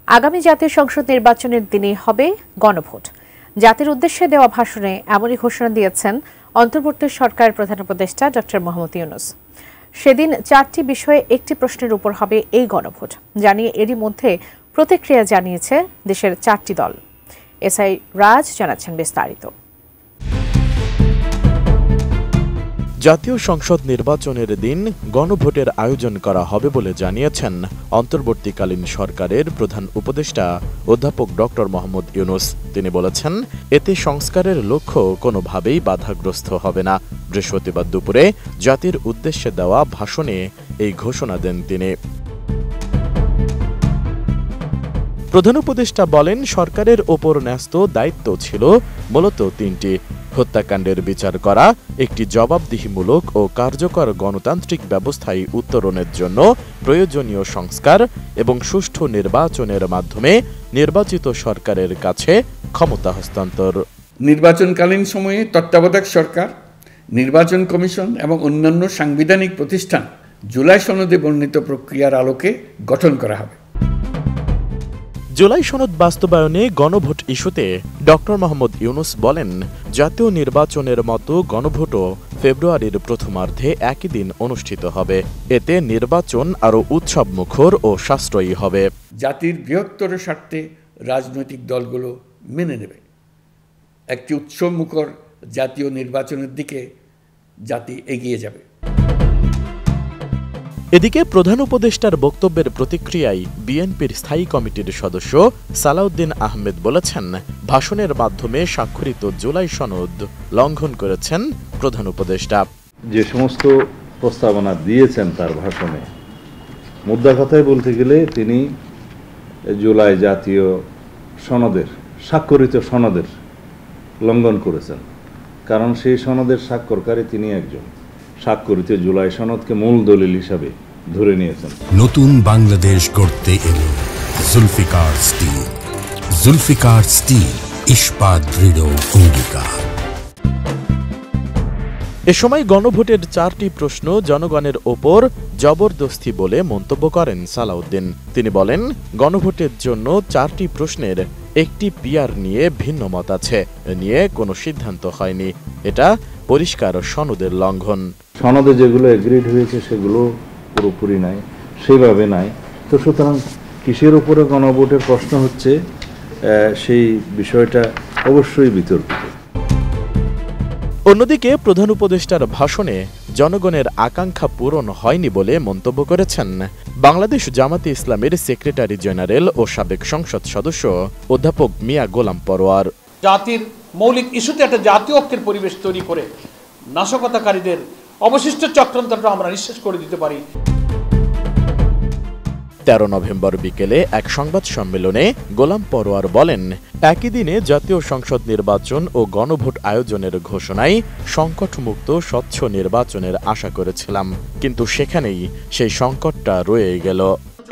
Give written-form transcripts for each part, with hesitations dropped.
আগামী জাতীয় সংসদ নির্বাচনের দিনে হবে গণভোট। জাতির উদ্দেশ্যে দেওয়া ভাষণে এমনই ঘোষণা দিয়েছেন অন্তর্বর্তী সরকারের প্রধান উপদেষ্টা ডক্টর মোহাম্মদ ইউনূস। সেদিন 4টি বিষয়ে একটি প্রশ্নের উপর হবে এই গণভোট জানিয়ে এরই মধ্যে প্রতিক্রিয়া জানিয়েছে দেশের 4টি দল। এসআই রাজ জানাচ্ছেন বিস্তারিত। জাতীয় সংসদ নির্বাচনের দিন গণভোটের আয়োজন করা হবে বলে জানিয়েছেন অন্তর্বর্তীকালীন সরকারের প্রধান উপদেষ্টা অধ্যাপক ডক্টর মোহাম্মদ ইউনূস। তিনি বলেছেন, এতে সংস্কারের লক্ষ্য কোনোভাবেই বাধাগ্রস্ত হবে না। বৃহস্পতিবার দুপুরে জাতির উদ্দেশ্যে দেওয়া ভাষণে এই ঘোষণা দেন তিনি। প্রধান উপদেষ্টা বলেন, সরকারের ওপর ন্যস্ত দায়িত্ব ছিল মূলত 3টি: হত্যাকাণ্ডের বিচার করা, একটি জবাবদিহিমূলক ও কার্যকর গণতান্ত্রিক ব্যবস্থায় উত্তরণের জন্য প্রয়োজনীয় সংস্কার এবং সুষ্ঠু নির্বাচনের মাধ্যমে নির্বাচিত সরকারের কাছে ক্ষমতা হস্তান্তর। নির্বাচনকালীন সময়ে তত্ত্বাবধায়ক সরকার, নির্বাচন কমিশন এবং অন্যান্য সাংবিধানিক প্রতিষ্ঠান জুলাই সনদে বর্ণিত প্রক্রিয়ার আলোকে গঠন করা হবে। জুলাই সনদ বাস্তবায়নে গণভোট ইস্যুতে ডক্টর মোহাম্মদ ইউনূস বলেন, জাতীয় নির্বাচনের মতো গণভোটও ফেব্রুয়ারির প্রথমার্ধে একই দিন অনুষ্ঠিত হবে। এতে নির্বাচন আরও উৎসবমুখর ও সাশ্রয়ী হবে। জাতির বৃহত্তর স্বার্থে রাজনৈতিক দলগুলো মেনে নেবে। একটি উৎসবমুখর জাতীয় নির্বাচনের দিকে জাতি এগিয়ে যাবে। এদিকে প্রধান উপদেষ্টার বক্তব্যের প্রতিক্রিয়ায় বিএনপির স্থায়ী কমিটির সদস্য সালাউদ্দিন আহমেদ বলেছেন, ভাষণের মাধ্যমে স্বাক্ষরিত জুলাই সনদ লঙ্ঘন করেছেন প্রধান উপদেষ্টা। যে সমস্ত প্রস্তাবনা দিয়েছেন তার ভাষণে, মুদ্রা কথায় বলতে গেলে তিনি জুলাই জাতীয় সনদের স্বাক্ষরিত সনদের লঙ্ঘন করেছেন। কারণ সেই সনদের স্বাক্ষরকারী তিনি একজন। স্বাক্ষরিত জুলাই সনদকে মূল দলিল হিসাবে ধরে নিয়েছেন। নতুন বাংলাদেশ গড়তে এলো জুলফিকার স্টিল। জুলফিকার স্টিল, ইস্পাত দৃঢ় অঙ্গীকার। এ সময় গণভোটের 4টি প্রশ্ন জনগণের ওপর জবরদস্তি বলে মন্তব্য করেন সালাউদ্দিন। তিনি বলেন, গণভোটের জন্য 4টি প্রশ্নের একটি পিআর নিয়ে ভিন্ন মত আছে। এ নিয়ে কোনো সিদ্ধান্ত হয়নি। এটা পরিষ্কার সনদের লঙ্ঘন। সনদে যেগুলো এগ্রিড হয়েছে সেগুলো পুরোপুরি নাই, সেভাবে নাই। তো সুতরাং কিসের উপরে গণভোটের প্রশ্ন হচ্ছে, সেই বিষয়টা অবশ্যই বিতর্কিত। অন্যদিকে প্রধান উপদেষ্টার ভাষণে জনগণের আকাঙ্ক্ষা পূরণ হয়নি বলে মন্তব্য করেছেন বাংলাদেশ জামাতে ইসলামের সেক্রেটারি জেনারেল ও সাবেক সংসদ সদস্য অধ্যাপক মিয়া গোলাম পরোয়ার। জাতির মৌলিক ইস্যুতে একটা জাতীয় ঐক্যের পরিবেশ তৈরি করে নাশকতাকারীদের অবশিষ্ট চক্রান্তটা আমরা নিঃশেষ করে দিতে পারি। 13 নভেম্বর বিকেলে এক সংবাদ সম্মেলনে গোলাম পরোয়ার বলেন, একই দিনে জাতীয় সংসদ নির্বাচন ও গণভোট আয়োজনের ঘোষণায় সংকটমুক্ত স্বচ্ছ নির্বাচনের আশা করেছিলাম, কিন্তু সেখানেই সেই সংকটটা রয়ে গেল।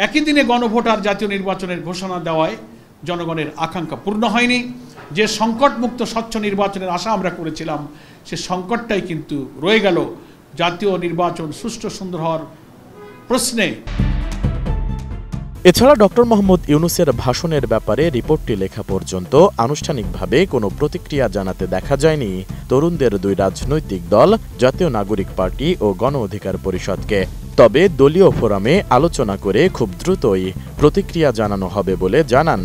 একই দিনে গণভোট আর জাতীয় নির্বাচনের ঘোষণা দেওয়ায় জনগণের আকাঙ্ক্ষা পূর্ণ হয়নি। যে সংকটমুক্ত স্বচ্ছ নির্বাচনের আশা আমরা করেছিলাম, সে সংকটটাই কিন্তু রয়ে গেল জাতীয় নির্বাচন সুষ্ঠু সুন্দর হওয়ার প্রশ্নে। এছাড়া ডক্টর মোহাম্মদ ইউনূসের ভাষণের ব্যাপারে রিপোর্টটি লেখা পর্যন্ত আনুষ্ঠানিকভাবে কোনো প্রতিক্রিয়া জানাতে দেখা যায়নি তরুণদের 2 রাজনৈতিক দল, জাতীয় নাগরিক পার্টি ও গণ অধিকার পরিষদকে। তবে দলীয় ফোরামে আলোচনা করে খুব দ্রুতই প্রতিক্রিয়া জানানো হবে বলে জানান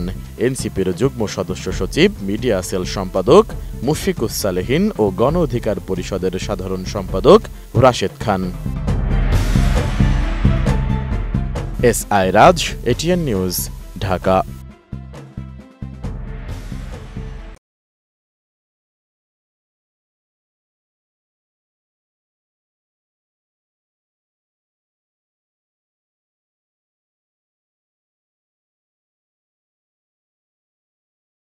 এনসিপির যুগ্ম সদস্য সচিব, মিডিয়া সেল সম্পাদক মুশফিকুস সালেহীন ও গণ অধিকার পরিষদের সাধারণ সম্পাদক রাশেদ খান। এসআই রাজ, এটিএন নিউজ, ঢাকা।